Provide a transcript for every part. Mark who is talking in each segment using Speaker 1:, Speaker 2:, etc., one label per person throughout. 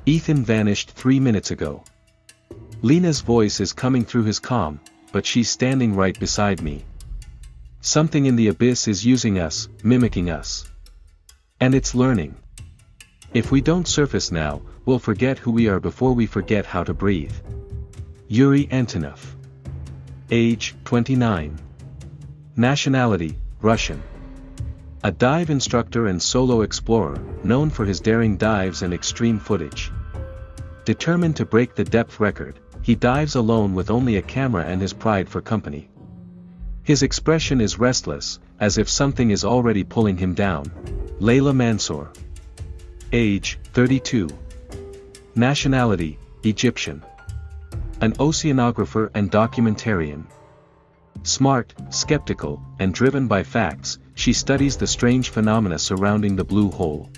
Speaker 1: Ethan vanished 3 minutes ago. Lena's voice is coming through his comm, but she's standing right beside me. Something in the abyss is using us, mimicking us. And it's learning. If we don't surface now, we'll forget who we are before we forget how to breathe. Yuri Antonov. Age, 29. Nationality, Russian. A dive instructor and solo explorer, known for his daring dives and extreme footage. Determined to break the depth record, he dives alone with only a camera and his pride for company. His expression is restless, as if something is already pulling him down. Layla Mansour. Age, 32. Nationality, Egyptian. An oceanographer and documentarian. Smart, skeptical, and driven by facts, she studies the strange phenomena surrounding the blue hole.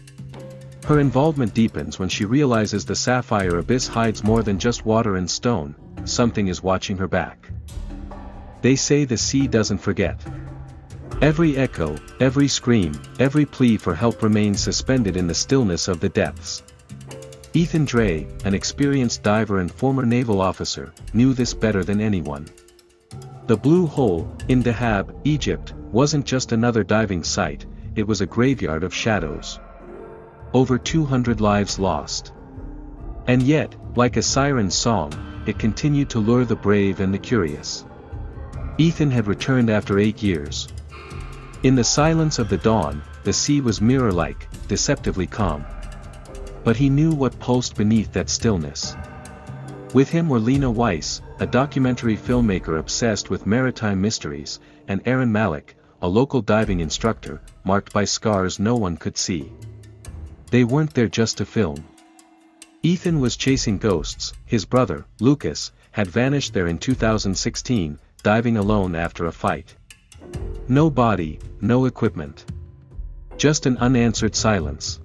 Speaker 1: Her involvement deepens when she realizes the sapphire abyss hides more than just water and stone. Something is watching her back. They say the sea doesn't forget. Every echo, every scream, every plea for help remains suspended in the stillness of the depths. Ethan Drake, an experienced diver and former naval officer, knew this better than anyone. The Blue Hole, in Dahab, Egypt, wasn't just another diving site, it was a graveyard of shadows. Over 200 lives lost. And yet, like a siren's song, it continued to lure the brave and the curious. Ethan had returned after 8 years. In the silence of the dawn, the sea was mirror-like, deceptively calm. But he knew what pulsed beneath that stillness. With him were Lena Weiss, a documentary filmmaker obsessed with maritime mysteries, and Aaron Malik, a local diving instructor, marked by scars no one could see. They weren't there just to film. Ethan was chasing ghosts. His brother, Lucas, had vanished there in 2016, diving alone after a fight. No body, no equipment. Just an unanswered silence.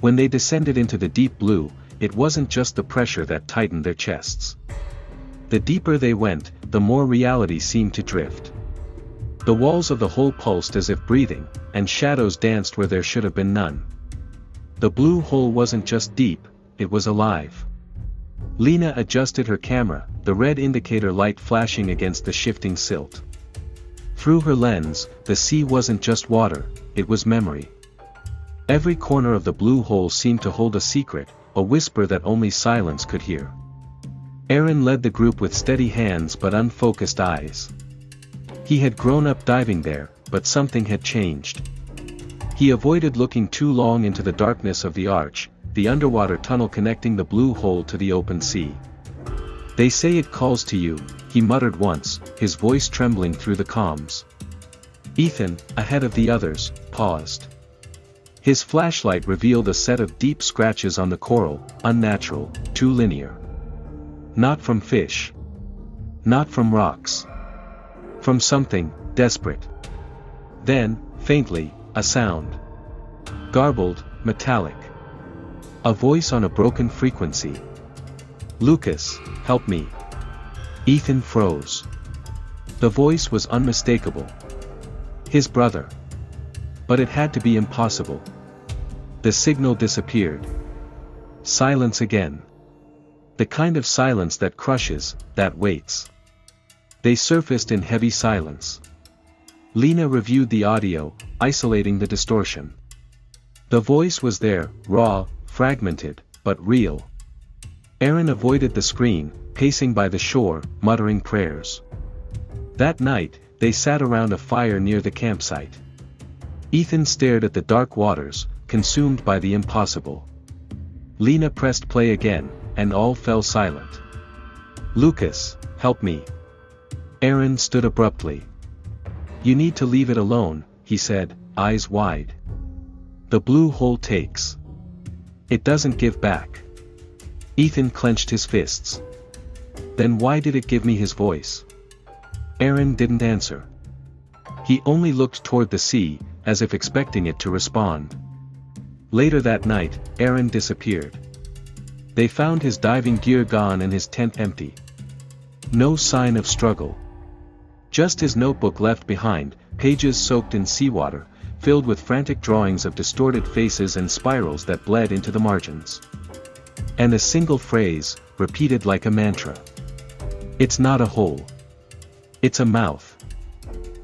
Speaker 1: When they descended into the deep blue, it wasn't just the pressure that tightened their chests. The deeper they went, the more reality seemed to drift. The walls of the hole pulsed as if breathing, and shadows danced where there should have been none. The blue hole wasn't just deep, it was alive. Lena adjusted her camera, the red indicator light flashing against the shifting silt. Through her lens, the sea wasn't just water, it was memory. Every corner of the blue hole seemed to hold a secret, a whisper that only silence could hear. Aaron led the group with steady hands but unfocused eyes. He had grown up diving there, but something had changed. He avoided looking too long into the darkness of the arch, the underwater tunnel connecting the blue hole to the open sea. "They say it calls to you," he muttered once, his voice trembling through the comms. Ethan, ahead of the others, paused. His flashlight revealed a set of deep scratches on the coral, unnatural, too linear. Not from fish. Not from rocks. From something desperate. Then, faintly, a sound. Garbled, metallic. A voice on a broken frequency. "Lucas, help me." Ethan froze. The voice was unmistakable. His brother. But it had to be impossible. The signal disappeared. Silence again. The kind of silence that crushes, that waits. They surfaced in heavy silence. Lena reviewed the audio, isolating the distortion. The voice was there, raw, fragmented, but real. Aaron avoided the screen, pacing by the shore, muttering prayers. That night, they sat around a fire near the campsite. Ethan stared at the dark waters, consumed by the impossible. Lena pressed play again, and all fell silent. "Lucas, help me." Aaron stood abruptly. "You need to leave it alone," he said, eyes wide. "The blue hole takes. It doesn't give back." Ethan clenched his fists. "Then why did it give me his voice?" Aaron didn't answer. He only looked toward the sea, as if expecting it to respond. Later that night, Aaron disappeared. They found his diving gear gone and his tent empty. No sign of struggle. Just his notebook left behind, pages soaked in seawater, filled with frantic drawings of distorted faces and spirals that bled into the margins. And a single phrase, repeated like a mantra. It's not a hole. It's a mouth.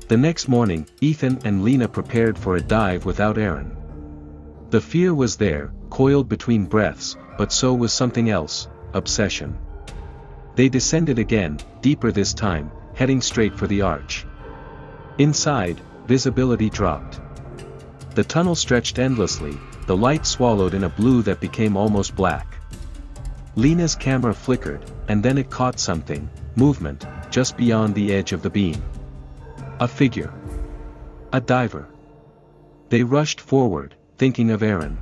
Speaker 1: The next morning, Ethan and Lena prepared for a dive without Aaron. The fear was there, coiled between breaths, but so was something else, obsession. They descended again, deeper this time, heading straight for the arch. Inside, visibility dropped. The tunnel stretched endlessly, the light swallowed in a blue that became almost black. Lena's camera flickered, and then it caught something, movement, just beyond the edge of the beam. A figure. A diver. They rushed forward, thinking of Aaron.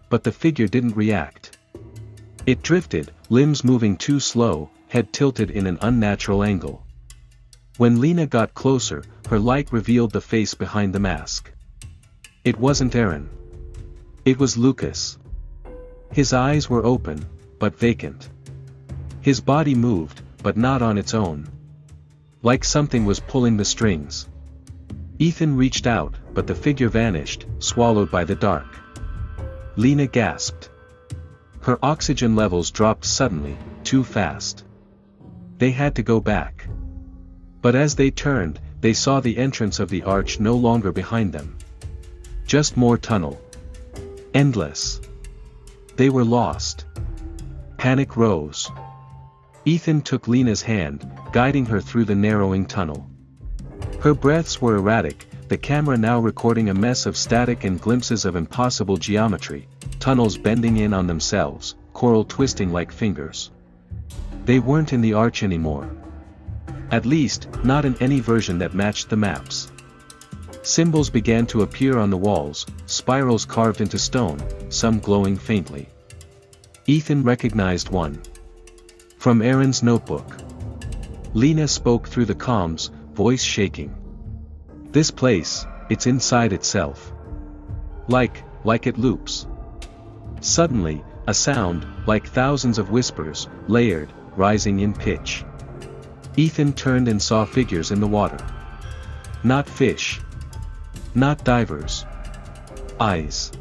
Speaker 1: But the figure didn't react. It drifted, limbs moving too slow, head tilted in an unnatural angle. When Lena got closer, her light revealed the face behind the mask. It wasn't Aaron. It was Lucas. His eyes were open, but vacant. His body moved, but not on its own. Like something was pulling the strings. Ethan reached out, but the figure vanished, swallowed by the dark. Lena gasped. Her oxygen levels dropped suddenly, too fast. They had to go back. But as they turned, they saw the entrance of the arch no longer behind them. Just more tunnel. Endless. They were lost. Panic rose. Ethan took Lena's hand, guiding her through the narrowing tunnel. Her breaths were erratic, the camera now recording a mess of static and glimpses of impossible geometry, tunnels bending in on themselves, coral twisting like fingers. They weren't in the arch anymore. At least, not in any version that matched the maps. Symbols began to appear on the walls, spirals carved into stone, some glowing faintly. Ethan recognized one. From Aaron's notebook. Lena spoke through the comms, voice shaking. This place, it's inside itself. Like it loops. Suddenly, a sound, like thousands of whispers, layered, rising in pitch. Ethan turned and saw figures in the water. Not fish. Not divers. Eyes.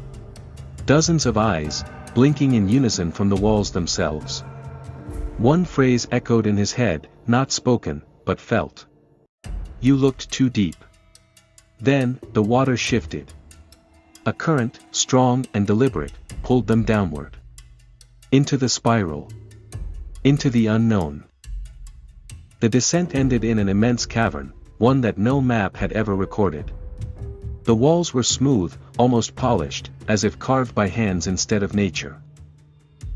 Speaker 1: Dozens of eyes, blinking in unison from the walls themselves. One phrase echoed in his head, not spoken, but felt. You looked too deep. Then, the water shifted. A current, strong and deliberate, pulled them downward. Into the spiral. Into the unknown. The descent ended in an immense cavern, one that no map had ever recorded. The walls were smooth, almost polished, as if carved by hands instead of nature.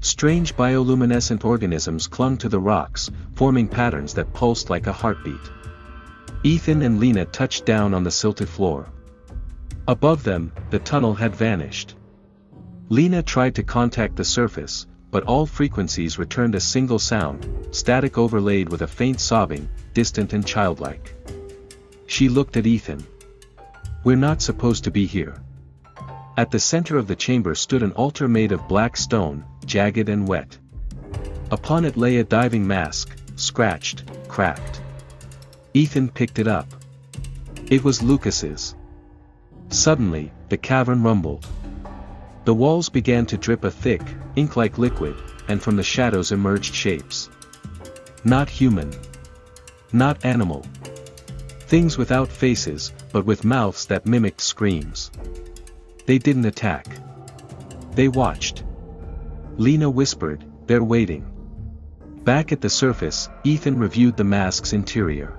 Speaker 1: Strange bioluminescent organisms clung to the rocks, forming patterns that pulsed like a heartbeat. Ethan and Lena touched down on the silted floor. Above them, the tunnel had vanished. Lena tried to contact the surface, but all frequencies returned a single sound, static overlaid with a faint sobbing, distant and childlike. She looked at Ethan. We're not supposed to be here. At the center of the chamber stood an altar made of black stone, jagged and wet. Upon it lay a diving mask, scratched, cracked. Ethan picked it up. It was Lucas's. Suddenly, the cavern rumbled. The walls began to drip a thick, ink-like liquid, and from the shadows emerged shapes. Not human. Not animal. Things without faces, but with mouths that mimicked screams. They didn't attack. They watched. Lena whispered, "They're waiting." Back at the surface, Ethan reviewed the mask's interior.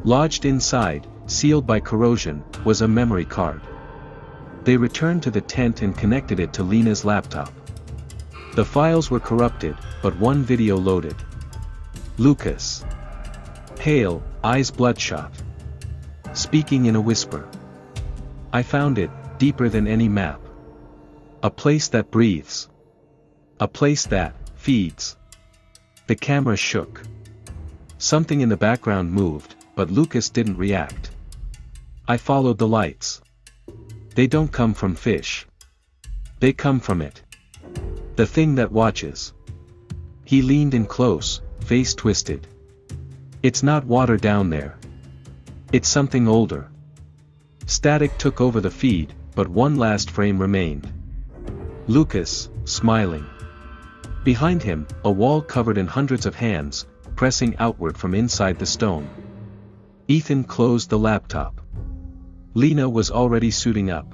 Speaker 1: Lodged inside, sealed by corrosion, was a memory card. They returned to the tent and connected it to Lena's laptop. The files were corrupted, but one video loaded. Lucas. Pale, eyes bloodshot. Speaking in a whisper. I found it, deeper than any map. A place that breathes. A place that feeds. The camera shook. Something in the background moved, but Lucas didn't react. I followed the lights. They don't come from fish. They come from it. The thing that watches. He leaned in close, face twisted. It's not water down there. It's something older. Static took over the feed, but one last frame remained. Lucas, smiling. Behind him, a wall covered in hundreds of hands, pressing outward from inside the stone. Ethan closed the laptop. Lena was already suiting up.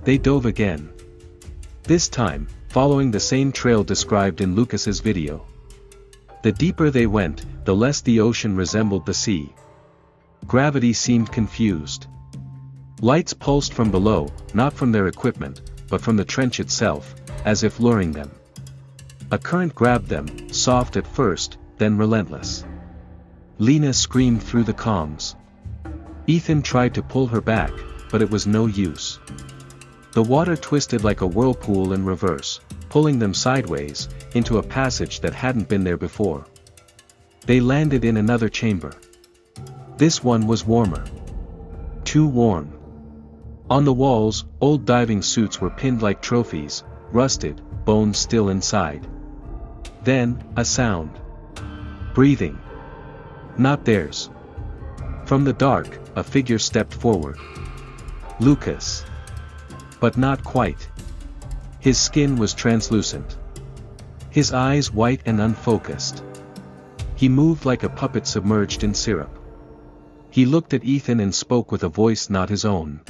Speaker 1: They dove again. This time, following the same trail described in Lucas's video. The deeper they went, the less the ocean resembled the sea. Gravity seemed confused. Lights pulsed from below, not from their equipment, but from the trench itself, as if luring them. A current grabbed them, soft at first, then relentless. Lena screamed through the comms. Ethan tried to pull her back, but it was no use. The water twisted like a whirlpool in reverse, pulling them sideways, into a passage that hadn't been there before. They landed in another chamber. This one was warmer. Too warm. On the walls, old diving suits were pinned like trophies, rusted, bones still inside. Then, a sound. Breathing. Not theirs. From the dark, a figure stepped forward. Lucas. But not quite. His skin was translucent. His eyes white and unfocused. He moved like a puppet submerged in syrup. He looked at Ethan and spoke with a voice not his own.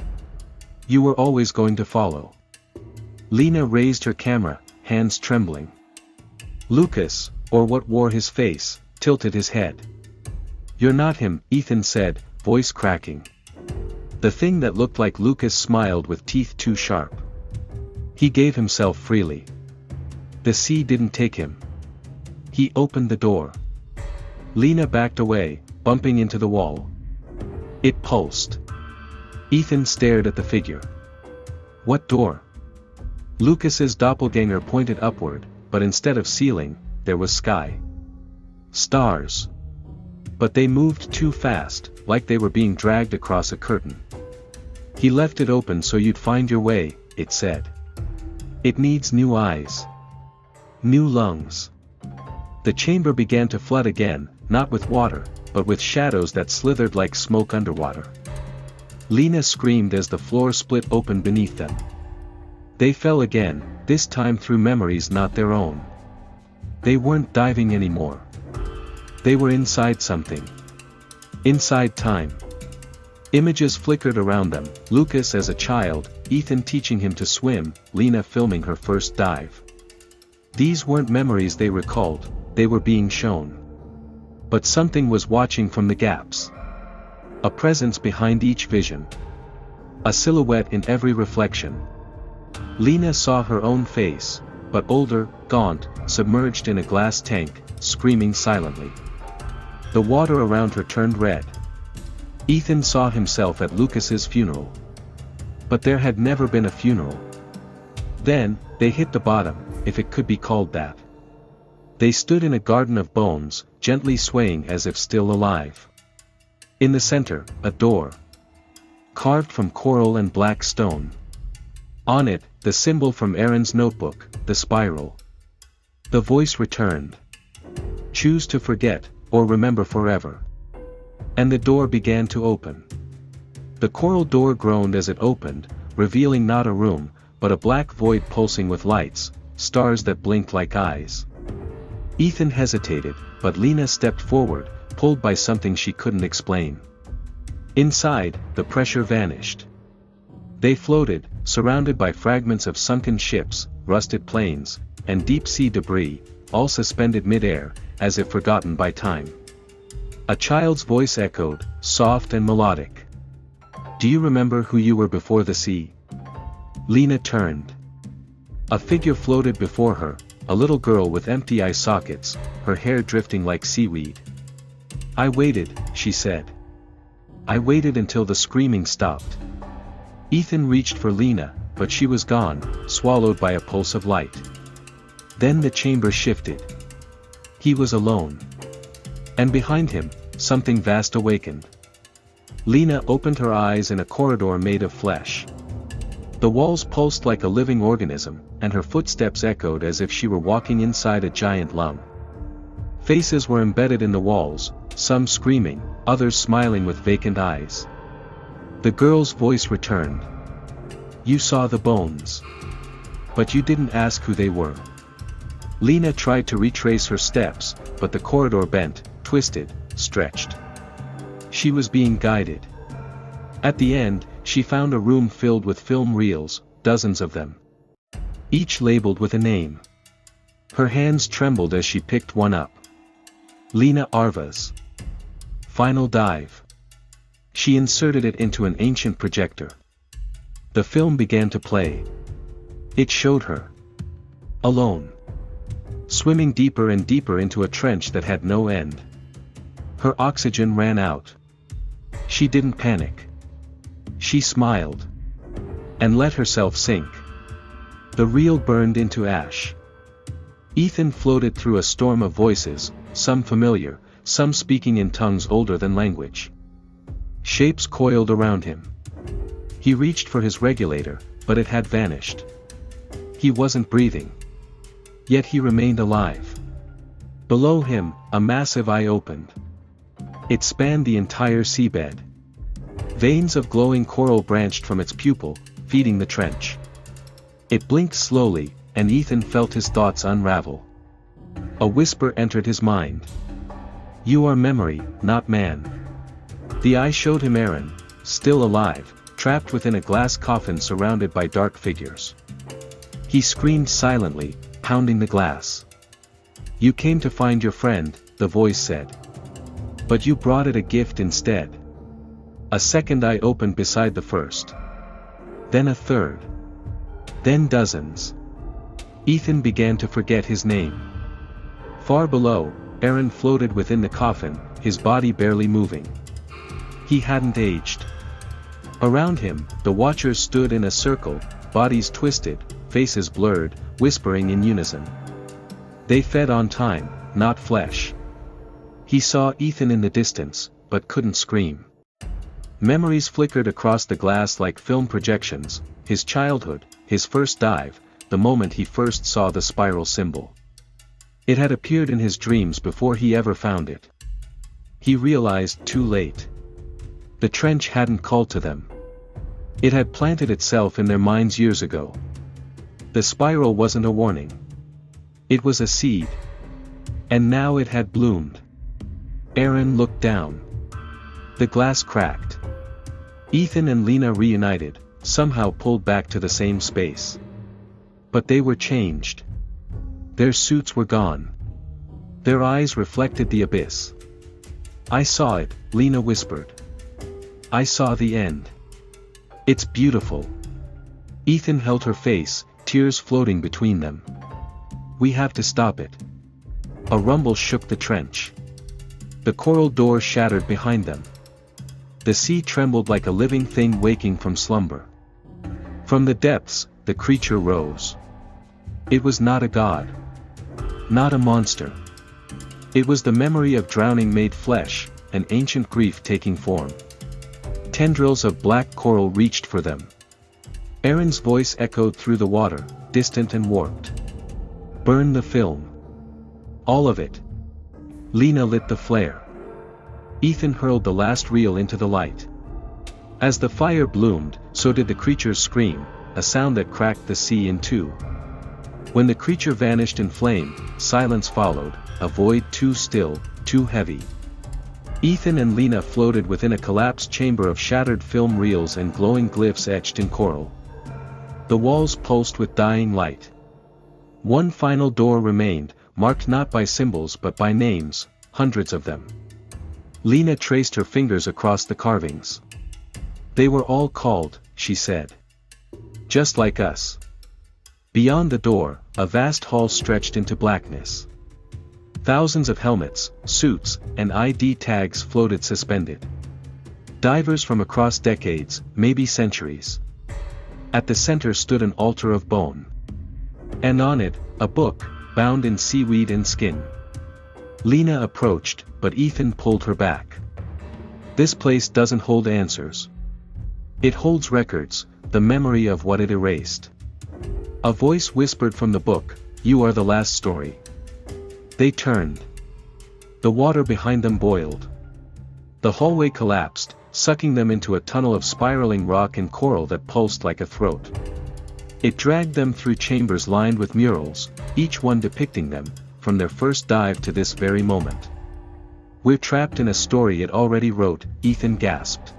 Speaker 1: "You were always going to follow." Lena raised her camera, hands trembling. Lucas, or what wore his face, tilted his head. "You're not him," Ethan said, voice cracking. The thing that looked like Lucas smiled with teeth too sharp. He gave himself freely. The sea didn't take him. He opened the door. Lena backed away, bumping into the wall. It pulsed. Ethan stared at the figure. What door? Lucas's doppelganger pointed upward, but instead of ceiling, there was sky. Stars. But they moved too fast, like they were being dragged across a curtain. He left it open so you'd find your way, it said. It needs new eyes. New lungs. The chamber began to flood again, not with water, but with shadows that slithered like smoke underwater. Lena screamed as the floor split open beneath them. They fell again, this time through memories not their own. They weren't diving anymore. They were inside something. Inside time. Images flickered around them, Lucas as a child, Ethan teaching him to swim, Lena filming her first dive. These weren't memories they recalled, they were being shown. But something was watching from the gaps. A presence behind each vision. A silhouette in every reflection. Lena saw her own face, but older, gaunt, submerged in a glass tank, screaming silently. The water around her turned red. Ethan saw himself at Lucas's funeral. But there had never been a funeral. Then, they hit the bottom, if it could be called that. They stood in a garden of bones, gently swaying as if still alive. In the center, a door. Carved from coral and black stone. On it, the symbol from Aaron's notebook, the spiral. The voice returned. Choose to forget, or remember forever. And the door began to open. The coral door groaned as it opened, revealing not a room, but a black void pulsing with lights, stars that blinked like eyes. Ethan hesitated, but Lena stepped forward, pulled by something she couldn't explain. Inside, the pressure vanished. They floated, surrounded by fragments of sunken ships, rusted planes, and deep-sea debris, all suspended mid-air, as if forgotten by time. A child's voice echoed, soft and melodic. Do you remember who you were before the sea? Lena turned. A figure floated before her, a little girl with empty eye sockets, her hair drifting like seaweed. I waited, she said. I waited until the screaming stopped. Ethan reached for Lena, but she was gone, swallowed by a pulse of light. Then the chamber shifted. He was alone. And behind him, something vast awakened. Lena opened her eyes in a corridor made of flesh. The walls pulsed like a living organism, and her footsteps echoed as if she were walking inside a giant lung. Faces were embedded in the walls, some screaming, others smiling with vacant eyes. The girl's voice returned. You saw the bones. But you didn't ask who they were. Lena tried to retrace her steps, but the corridor bent, twisted, stretched. She was being guided. At the end, she found a room filled with film reels, dozens of them. Each labeled with a name. Her hands trembled as she picked one up. Lena Arvas. Final Dive. She inserted it into an ancient projector. The film began to play. It showed her. Alone. Swimming deeper and deeper into a trench that had no end. Her oxygen ran out. She didn't panic. She smiled. And let herself sink. The reel burned into ash. Ethan floated through a storm of voices, some familiar, some speaking in tongues older than language. Shapes coiled around him. He reached for his regulator, but it had vanished. He wasn't breathing. Yet he remained alive. Below him, a massive eye opened. It spanned the entire seabed. Veins of glowing coral branched from its pupil, feeding the trench. It blinked slowly, and Ethan felt his thoughts unravel. A whisper entered his mind. "You are memory, not man." The eye showed him Aaron, still alive, trapped within a glass coffin surrounded by dark figures. He screamed silently, pounding the glass. "You came to find your friend," the voice said. "But you brought it a gift instead." A second eye opened beside the first. Then a third. Then dozens. Ethan began to forget his name. Far below, Aaron floated within the coffin, his body barely moving. He hadn't aged. Around him, the watchers stood in a circle, bodies twisted, faces blurred, whispering in unison. They fed on time, not flesh. He saw Ethan in the distance, but couldn't scream. Memories flickered across the glass like film projections, his childhood, his first dive, the moment he first saw the spiral symbol. It had appeared in his dreams before he ever found it. He realized too late. The trench hadn't called to them. It had planted itself in their minds years ago. The spiral wasn't a warning. It was a seed. And now it had bloomed. Aaron looked down. The glass cracked. Ethan and Lena reunited, somehow pulled back to the same space. But they were changed. Their suits were gone. Their eyes reflected the abyss. "I saw it," Lena whispered. "I saw the end. It's beautiful." Ethan held her face, tears floating between them. "We have to stop it." A rumble shook the trench. The coral door shattered behind them. The sea trembled like a living thing waking from slumber. From the depths, the creature rose. It was not a god. Not a monster. It was the memory of drowning made flesh, an ancient grief taking form. Tendrils of black coral reached for them. Aaron's voice echoed through the water, distant and warped. "Burn the film. All of it." Lena lit the flare. Ethan hurled the last reel into the light. As the fire bloomed, so did the creature's scream, a sound that cracked the sea in two. When the creature vanished in flame, silence followed, a void too still, too heavy. Ethan and Lena floated within a collapsed chamber of shattered film reels and glowing glyphs etched in coral. The walls pulsed with dying light. One final door remained, marked not by symbols but by names, hundreds of them. Lena traced her fingers across the carvings. "They were all called," she said. "Just like us." Beyond the door, a vast hall stretched into blackness. Thousands of helmets, suits, and ID tags floated suspended. Divers from across decades, maybe centuries. At the center stood an altar of bone. And on it, a book, bound in seaweed and skin. Lena approached, but Ethan pulled her back. "This place doesn't hold answers. It holds records, the memory of what it erased." A voice whispered from the book, "You are the last story." They turned. The water behind them boiled. The hallway collapsed, sucking them into a tunnel of spiraling rock and coral that pulsed like a throat. It dragged them through chambers lined with murals, each one depicting them, from their first dive to this very moment. "We're trapped in a story it already wrote," Ethan gasped.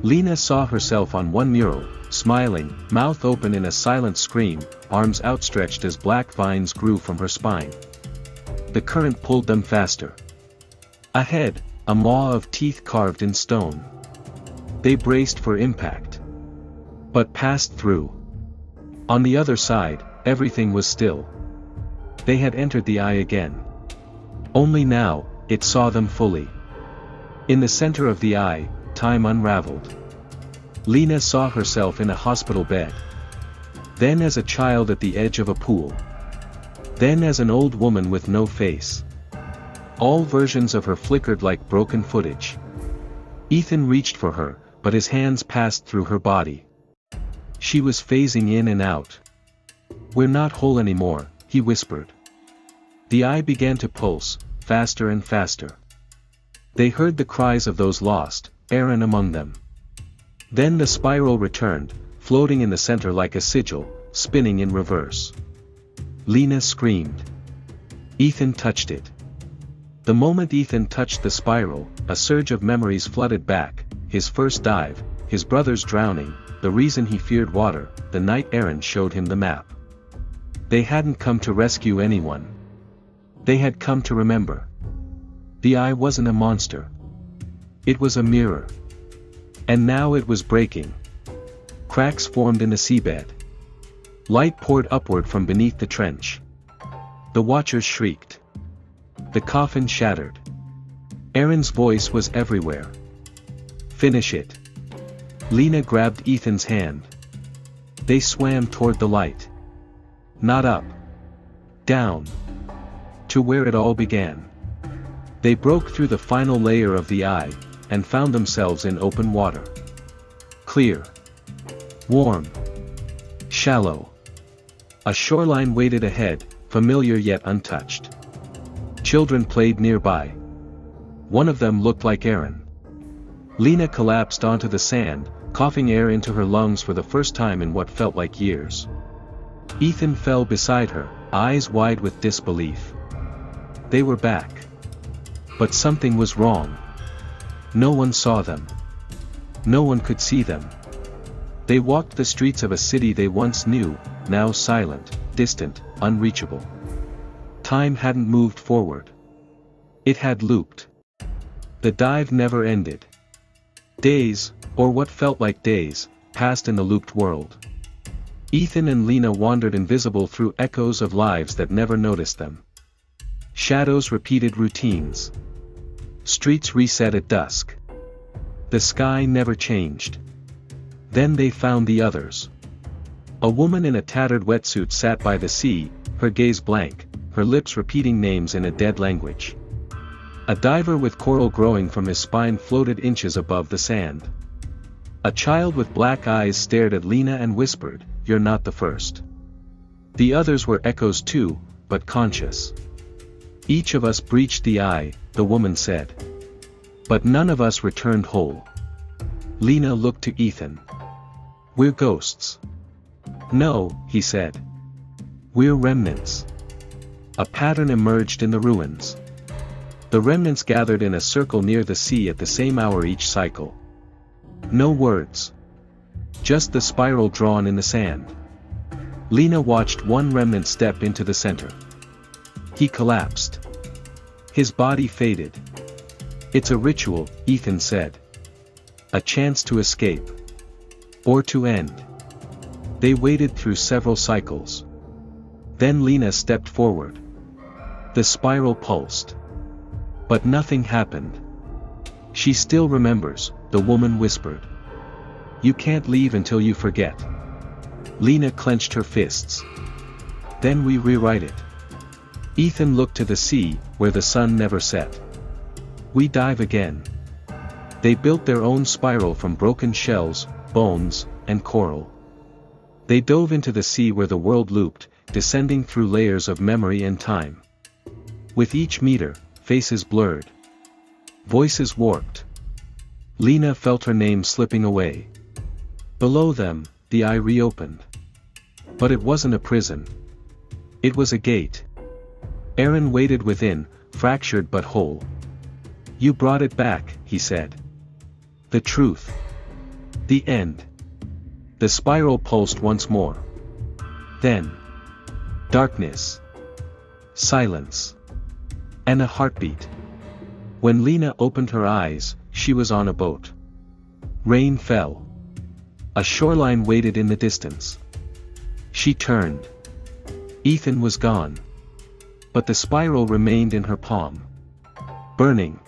Speaker 1: Lena saw herself on one mural, smiling, mouth open in a silent scream, arms outstretched as black vines grew from her spine. The current pulled them faster. Ahead, a maw of teeth carved in stone. They braced for impact. But passed through. On the other side, everything was still. They had entered the eye again. Only now, it saw them fully. In the center of the eye, time unraveled. Lena saw herself in a hospital bed. Then as a child at the edge of a pool. Then as an old woman with no face. All versions of her flickered like broken footage. Ethan reached for her, but his hands passed through her body. She was phasing in and out. "We're not whole anymore," he whispered. The eye began to pulse, faster and faster. They heard the cries of those lost, Aaron among them. Then the spiral returned, floating in the center like a sigil, spinning in reverse. Lena screamed. Ethan touched it. The moment Ethan touched the spiral, a surge of memories flooded back, his first dive, his brother's drowning, the reason he feared water, the night Aaron showed him the map. They hadn't come to rescue anyone. They had come to remember. The eye wasn't a monster. It was a mirror. And now it was breaking. Cracks formed in the seabed. Light poured upward from beneath the trench. The watchers shrieked. The coffin shattered. Aaron's voice was everywhere. "Finish it." Lena grabbed Ethan's hand. They swam toward the light. Not up. Down. To where it all began. They broke through the final layer of the eye, and found themselves in open water. Clear. Warm. Shallow. A shoreline waited ahead, familiar yet untouched. Children played nearby. One of them looked like Aaron. Lena collapsed onto the sand, coughing air into her lungs for the first time in what felt like years. Ethan fell beside her, eyes wide with disbelief. They were back. But something was wrong. No one saw them. No one could see them. They walked the streets of a city they once knew, now silent, distant, unreachable. Time hadn't moved forward. It had looped. The dive never ended. Days, or what felt like days, passed in the looped world. Ethan and Lena wandered invisible through echoes of lives that never noticed them. Shadows repeated routines. Streets reset at dusk. The sky never changed. Then they found the others. A woman in a tattered wetsuit sat by the sea, her gaze blank, her lips repeating names in a dead language. A diver with coral growing from his spine floated inches above the sand. A child with black eyes stared at Lena and whispered, "You're not the first." The others were echoes too, but conscious. "Each of us breached the eye," the woman said. "But none of us returned whole." Lena looked to Ethan. "We're ghosts." "No," he said. "We're remnants." A pattern emerged in the ruins. The remnants gathered in a circle near the sea at the same hour each cycle. No words. Just the spiral drawn in the sand. Lena watched one remnant step into the center. He collapsed. His body faded. "It's a ritual," Ethan said. "A chance to escape. Or to end." They waited through several cycles. Then Lena stepped forward. The spiral pulsed. But nothing happened. "She still remembers," the woman whispered. "You can't leave until you forget." Lena clenched her fists. "Then we rewrite it." Ethan looked to the sea, where the sun never set. "We dive again." They built their own spiral from broken shells, bones, and coral. They dove into the sea where the world looped, descending through layers of memory and time. With each meter, faces blurred. Voices warped. Lena felt her name slipping away. Below them, the eye reopened. But it wasn't a prison. It was a gate. Aaron waited within, fractured but whole. "You brought it back," he said. "The truth. The end." The spiral pulsed once more. Then, darkness. Silence. And a heartbeat. When Lena opened her eyes, she was on a boat. Rain fell. A shoreline waited in the distance. She turned. Ethan was gone. But the spiral remained in her palm. Burning.